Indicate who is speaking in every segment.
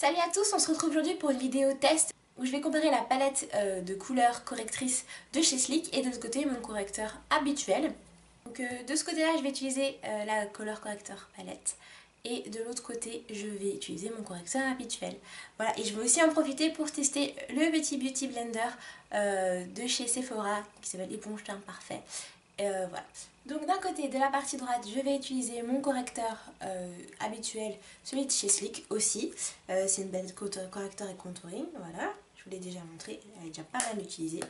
Speaker 1: Salut à tous, on se retrouve aujourd'hui pour une vidéo test où je vais comparer la palette de couleurs correctrices de chez Sleek et de l'autre côté mon correcteur habituel. Donc de ce côté là je vais utiliser la Color Corrector palette et de l'autre côté je vais utiliser mon correcteur habituel. Voilà, et je vais aussi en profiter pour tester le petit Beauty Blender de chez Sephora qui s'appelle Éponge Teint Parfait. Voilà. Donc d'un côté de la partie droite je vais utiliser mon correcteur habituel, celui de chez Sleek aussi. C'est une palette correcteur et contouring, voilà, je vous l'ai déjà montré, elle est déjà pas mal utilisée.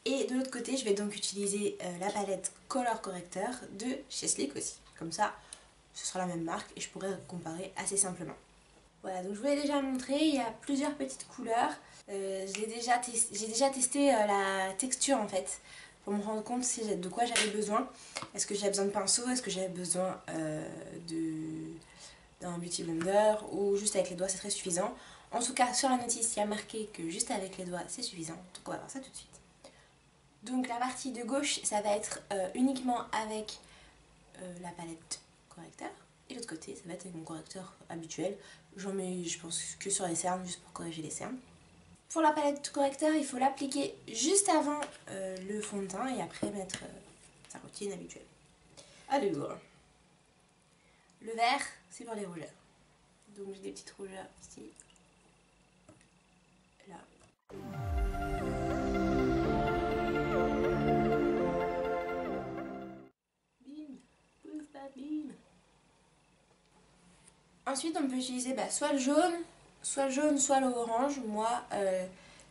Speaker 1: Et de l'autre côté je vais donc utiliser la palette Color Corrector de chez Sleek aussi. Comme ça ce sera la même marque et je pourrai comparer assez simplement. Voilà, donc je vous l'ai déjà montré, il y a plusieurs petites couleurs. J'ai déjà testé la texture en fait, pour me rendre compte de quoi j'avais besoin. Est-ce que j'avais besoin de pinceau, est-ce que j'avais besoin d'un Beauty Blender ou juste avec les doigts c'est très suffisant. En tout cas sur la notice il y a marqué que juste avec les doigts c'est suffisant, donc on va voir ça tout de suite. Donc la partie de gauche ça va être uniquement avec la palette correcteur. Et l'autre côté, ça va être avec mon correcteur habituel. J'en mets, je pense, que sur les cernes, juste pour corriger les cernes. Pour la palette correcteur, il faut l'appliquer juste avant le fond de teint et après mettre sa routine habituelle. Alors, le vert, c'est pour les rougeurs. Donc j'ai des petites rougeurs ici, là. Bim, pouf, bim. Ensuite, on peut utiliser soit le jaune, soit l'orange. Moi,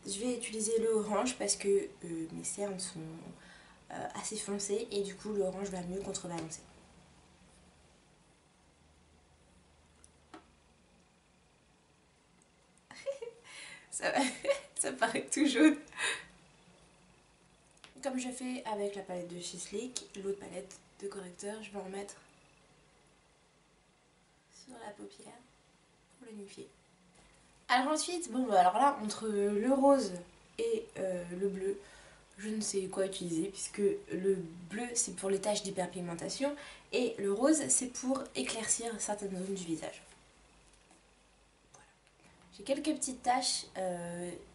Speaker 1: je vais utiliser le orange parce que mes cernes sont assez foncées et du coup, l'orange va mieux contrebalancer. Ça paraît tout jaune. Comme je fais avec la palette de chez Sleek, l'autre palette de correcteur, je vais en mettre sur la paupière pour l'unifier. Alors ensuite, bon alors là, entre le rose et le bleu, je ne sais quoi utiliser puisque le bleu c'est pour les taches d'hyperpigmentation et le rose c'est pour éclaircir certaines zones du visage. Voilà. J'ai quelques petites taches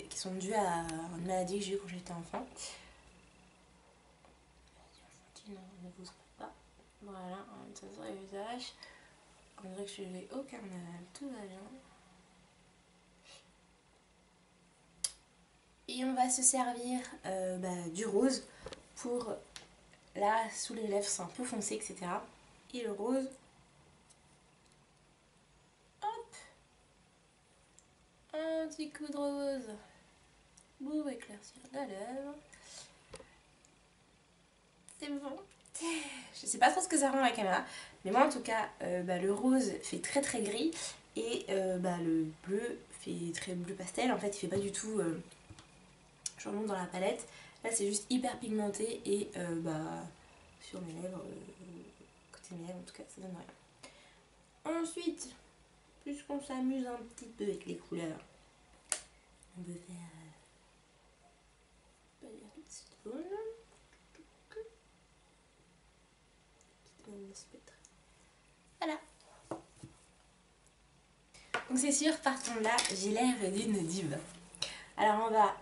Speaker 1: qui sont dues à une maladie que j'ai eue quand j'étais enfant. Ne vous pas. Voilà, on met ça sur le visage. On dirait que je n'ai aucun mal, tout va bien. Et on va se servir du rose pour là sous les lèvres c'est un peu foncé etc. Et le rose, hop, un petit coup de rose pour éclaircir la lèvre. C'est bon. Je sais pas trop ce que ça rend à la caméra, mais moi en tout cas le rose fait très très gris et le bleu fait très bleu pastel. En fait il fait pas du tout je remonte dans la palette. Là c'est juste hyper pigmenté et sur mes lèvres, côté mes lèvres en tout cas ça donne rien. Ensuite, puisqu'on s'amuse un petit peu avec les couleurs, on peut faire une petite zone. Voilà. Donc c'est sûr, partons de là, j'ai l'air d'une diva. Alors on va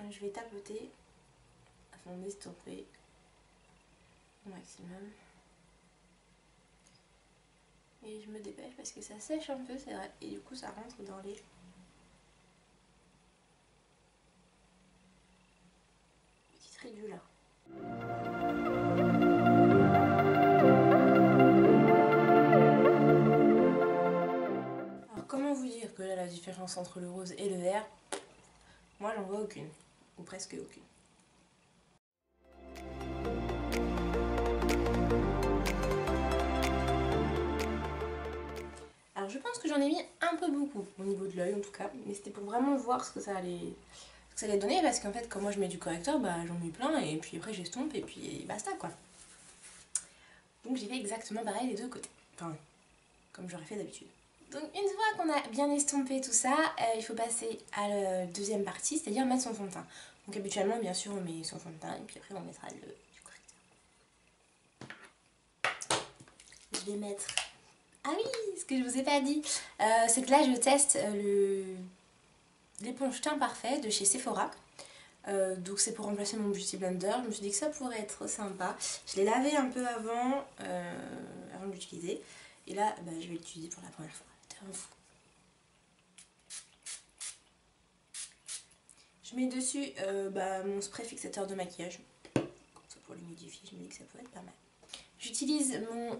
Speaker 1: je vais tapoter afin d'estomper au maximum. Et je me dépêche parce que ça sèche un peu, c'est vrai, et du coup ça rentre dans les petites ridules là. Alors comment vous dire que là la différence entre le rose et le vert, moi j'en vois aucune, ou presque aucune. Alors je pense que j'en ai mis un peu beaucoup au niveau de l'œil en tout cas, mais c'était pour vraiment voir ce que ça allait donner parce qu'en fait quand moi je mets du correcteur, j'en mets plein et puis après j'estompe et puis basta quoi. Donc j'ai fait exactement pareil des deux côtés, enfin comme j'aurais fait d'habitude. Donc une fois qu'on a bien estompé tout ça, il faut passer à la deuxième partie, c'est-à-dire mettre son fond de teint. Donc habituellement bien sûr on met son fond de teint et puis après on mettra du correcteur. je vais mettre... Ah oui, ce que je vous ai pas dit, c'est que là je teste l'éponge teint parfait de chez Sephora. Donc c'est pour remplacer mon Beauty Blender. Je me suis dit que ça pourrait être sympa. Je l'ai lavé un peu avant de l'utiliser. Et là, bah, je vais l'utiliser pour la première fois. Je mets dessus mon spray fixateur de maquillage. Comme ça pour l'humidifier, je me dis que ça pourrait être pas mal. J'utilise mon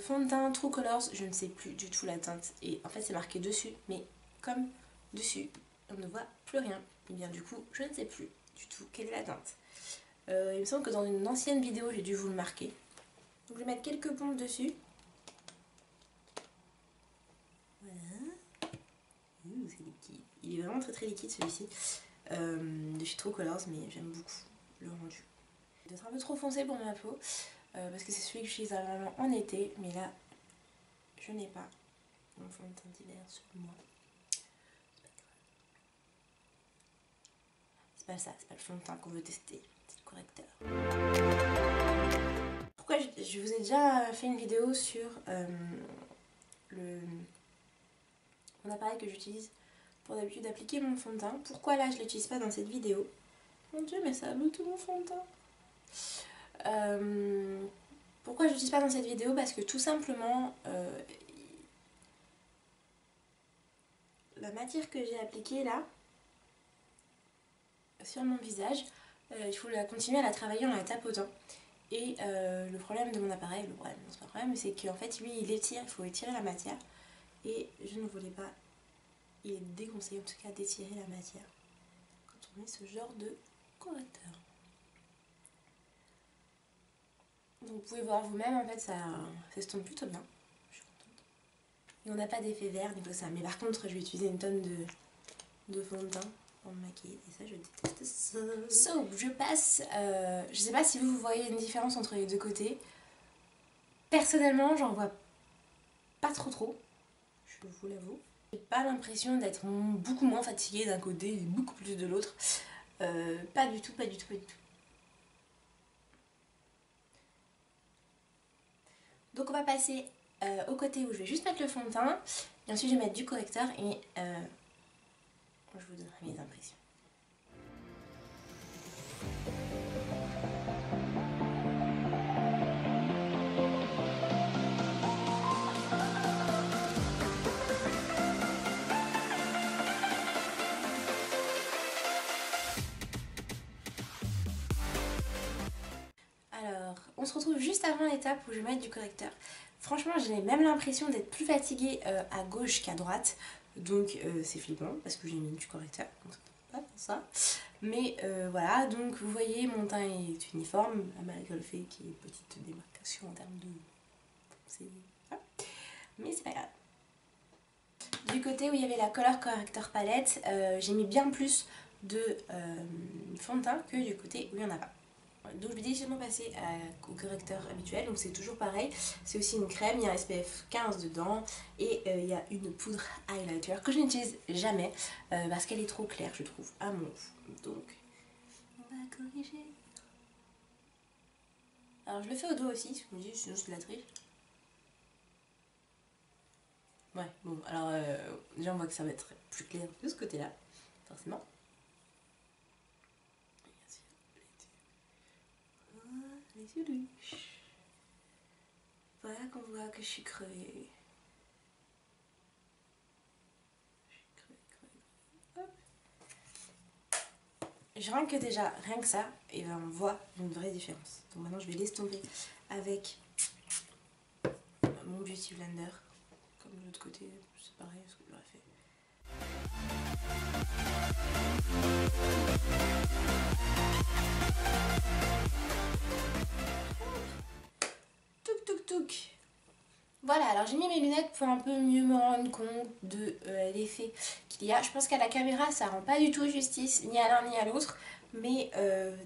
Speaker 1: fond de teint True Colors, je ne sais plus du tout la teinte. Et en fait c'est marqué dessus, mais comme dessus on ne voit plus rien, et bien du coup je ne sais plus du tout quelle est la teinte. Il me semble que dans une ancienne vidéo j'ai dû vous le marquer. Donc je vais mettre quelques pompes dessus. Voilà. C'est liquide. Il est vraiment très liquide celui-ci. De chez True Colors, mais j'aime beaucoup le rendu. Il doit être un peu trop foncé pour ma peau. Parce que c'est celui que j'utilise vraiment en été, mais là je n'ai pas mon fond de teint d'hiver sur moi. C'est pas ça, c'est pas le fond de teint qu'on veut tester, c'est le correcteur. Pourquoi je vous ai déjà fait une vidéo sur mon appareil que j'utilise pour d'habitude appliquer mon fond de teint. Pourquoi là je l'utilise pas dans cette vidéo? Mon dieu, mais ça a bloqué mon fond de teint. Pourquoi je l'utilise pas dans cette vidéo? Parce que tout simplement la matière que j'ai appliquée là sur mon visage, il faut continuer à la travailler en la tapotant. Et le problème de mon appareil, c'est pas un problème, c'est qu'en fait lui il étire, il faut étirer la matière. Et je ne voulais pas, il est déconseillé en tout cas d'étirer la matière quand on met ce genre de correcteur. Donc vous pouvez voir vous-même, en fait ça s'estompe plutôt bien. Je suis contente. Et on n'a pas d'effet vert niveau ça. Mais par contre je vais utiliser une tonne de fond de teint pour me maquiller. Et ça je déteste ça. So, je passe, je sais pas si vous voyez une différence entre les deux côtés. Personnellement j'en vois pas trop. Je vous l'avoue. J'ai pas l'impression d'être beaucoup moins fatiguée d'un côté et beaucoup plus de l'autre. Pas du tout. Donc on va passer au côté où je vais juste mettre le fond de teint. Et ensuite je vais mettre du correcteur et je vous donnerai mes impressions. Alors, on se retrouve juste avant l'étape où je vais mettre du correcteur. Franchement, j'ai même l'impression d'être plus fatiguée à gauche qu'à droite. Donc c'est flippant parce que j'ai mis du correcteur. Donc pas pour ça. Mais voilà, donc vous voyez, mon teint est uniforme, malgré le fait qu'il y ait une petite démarcation en termes de... Voilà. Mais c'est pas grave. Du côté où il y avait la Color Corrector palette, j'ai mis bien plus de fond de teint que du côté où il n'y en a pas. Donc je vais directement passer au correcteur habituel, donc c'est toujours pareil, c'est aussi une crème, il y a un SPF 15 dedans et il y a une poudre highlighter que je n'utilise jamais parce qu'elle est trop claire je trouve à mon goût. Donc on va corriger. Alors je le fais au doigt aussi, je me dis sinon c'est de la triche. Ouais, bon alors déjà on voit que ça va être plus clair de ce côté là, forcément. Les yeux louches. Voilà qu'on voit que je suis crevée. Hop. Rien que ça, et ben on voit une vraie différence. Donc maintenant je vais l'estomper avec mon Beauty Blender. Comme de l'autre côté, c'est pareil ce que j'aurais fait. Voilà, alors j'ai mis mes lunettes pour un peu mieux me rendre compte de l'effet qu'il y a. Je pense qu'à la caméra ça rend pas du tout justice, ni à l'un ni à l'autre. Mais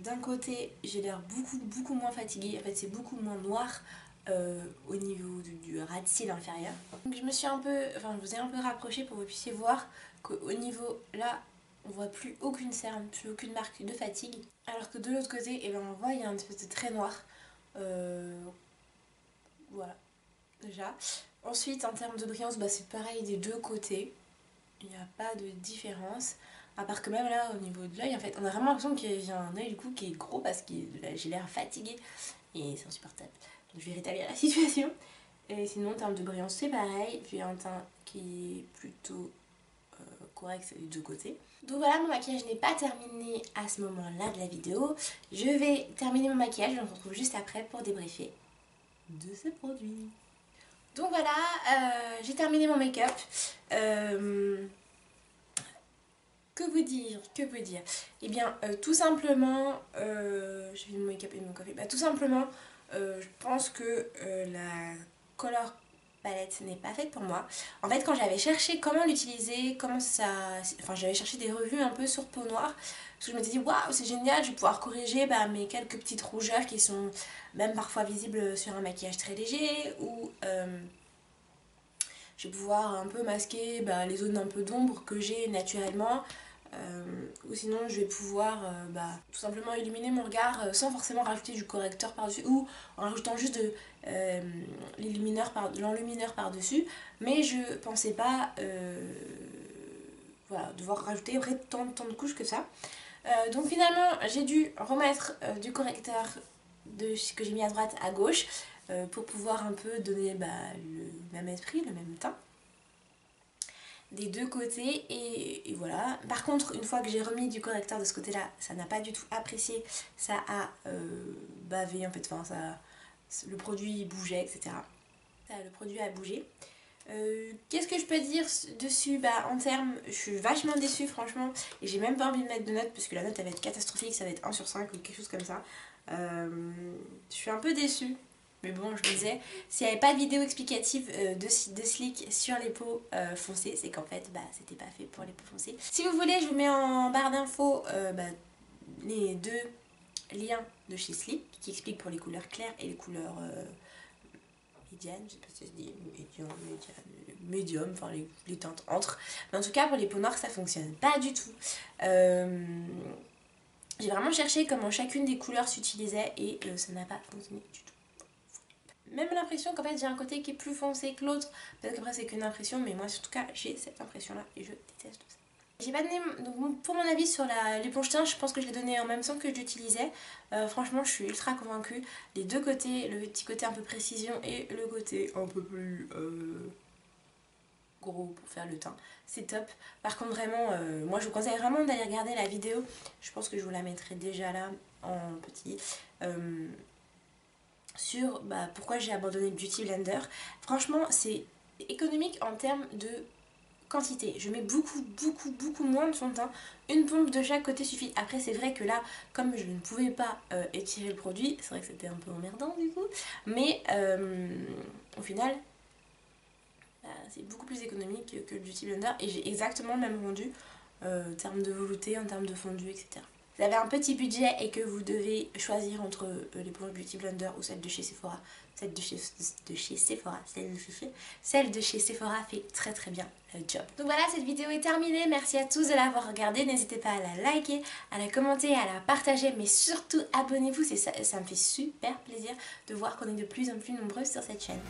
Speaker 1: d'un côté j'ai l'air beaucoup moins fatiguée, en fait c'est beaucoup moins noir au niveau du ras de cils inférieur. Donc je me suis je vous ai un peu rapproché pour que vous puissiez voir qu'au niveau là on voit plus aucune cerne, plus aucune marque de fatigue. Alors que de l'autre côté, on voit il y a un espèce de trait noir. Voilà. déjà. Ensuite en termes de brillance, bah, c'est pareil des deux côtés. Il n'y a pas de différence. À part que même là au niveau de l'œil en fait, on a vraiment l'impression que j'ai un œil du coup qui est gros parce que j'ai l'air fatiguée. Et c'est insupportable. Donc je vais rétablir la situation. Et sinon en termes de brillance c'est pareil. J'ai un teint qui est plutôt correct des deux côtés. Donc voilà, mon maquillage n'est pas terminé à ce moment-là de la vidéo. Je vais terminer mon maquillage, on se retrouve juste après pour débriefer de ce produit. Donc voilà, j'ai terminé mon make-up. Que vous dire, que vous dire? Eh bien, tout simplement, j'ai vu mon make-up et mon café. Bah, tout simplement, je pense que la color palette n'est pas faite pour moi. En fait, quand j'avais cherché comment l'utiliser, comment ça... Enfin, j'avais cherché des revues un peu sur peau noire. Parce que je m'étais dit, waouh, c'est génial, je vais pouvoir corriger bah, mes quelques petites rougeurs qui sont même parfois visibles sur un maquillage très léger. Ou je vais pouvoir un peu masquer bah, les zones un peu d'ombre que j'ai naturellement. Ou sinon je vais pouvoir tout simplement illuminer mon regard sans forcément rajouter du correcteur par dessus ou en rajoutant juste de l'enlumineur par dessus, mais je pensais pas voilà, devoir rajouter tant de couches que ça. Donc finalement j'ai dû remettre du correcteur que j'ai mis à droite à gauche pour pouvoir un peu donner le même esprit, le même teint des deux côtés et voilà. Par contre, une fois que j'ai remis du correcteur de ce côté là, ça n'a pas du tout apprécié, ça a bavé en fait, enfin ça, le produit bougeait, etc. Le produit a bougé. Qu'est-ce que je peux dire dessus? Bah en termes, je suis vachement déçue franchement et j'ai même pas envie de mettre de note parce que la note elle va être catastrophique, ça va être 1 sur 5 ou quelque chose comme ça. Je suis un peu déçue. Mais bon, je disais, s'il n'y avait pas de vidéo explicative de Sleek sur les peaux foncées, c'est qu'en fait, c'était pas fait pour les peaux foncées. Si vous voulez, je vous mets en barre d'infos les deux liens de chez Sleek qui expliquent pour les couleurs claires et les couleurs médianes, je sais pas si ça se dit médium, enfin les teintes entre. Mais en tout cas, pour les peaux noires, ça fonctionne pas du tout. J'ai vraiment cherché comment chacune des couleurs s'utilisait et ça n'a pas fonctionné du tout. Même l'impression qu'en fait j'ai un côté qui est plus foncé que l'autre. Peut-être qu'après c'est qu'une impression, mais moi en tout cas j'ai cette impression là et je déteste ça. J'ai pas donné, donc pour mon avis sur l'éponge teint, je pense que je l'ai donné en même temps que je l'utilisais. Franchement je suis ultra convaincue. Les deux côtés, le petit côté un peu précision et le côté un peu plus gros pour faire le teint, c'est top. Par contre vraiment, moi je vous conseille vraiment d'aller regarder la vidéo. Je pense que je vous la mettrai déjà là en petit. Sur pourquoi j'ai abandonné Beauty Blender. Franchement c'est économique en termes de quantité. Je mets beaucoup moins de fond de teint. Une pompe de chaque côté suffit. Après c'est vrai que là comme je ne pouvais pas étirer le produit, c'est vrai que c'était un peu emmerdant du coup, mais au final c'est beaucoup plus économique que le Beauty Blender et j'ai exactement le même rendu en termes de velouté, en termes de fondu, etc. Vous avez un petit budget et que vous devez choisir entre l'éponge Beauty Blender ou celle de chez Sephora. Celle de chez Sephora fait très bien le job. Donc voilà, cette vidéo est terminée. Merci à tous de l'avoir regardée. N'hésitez pas à la liker, à la commenter, à la partager, mais surtout abonnez-vous. Ça me fait super plaisir de voir qu'on est de plus en plus nombreux sur cette chaîne.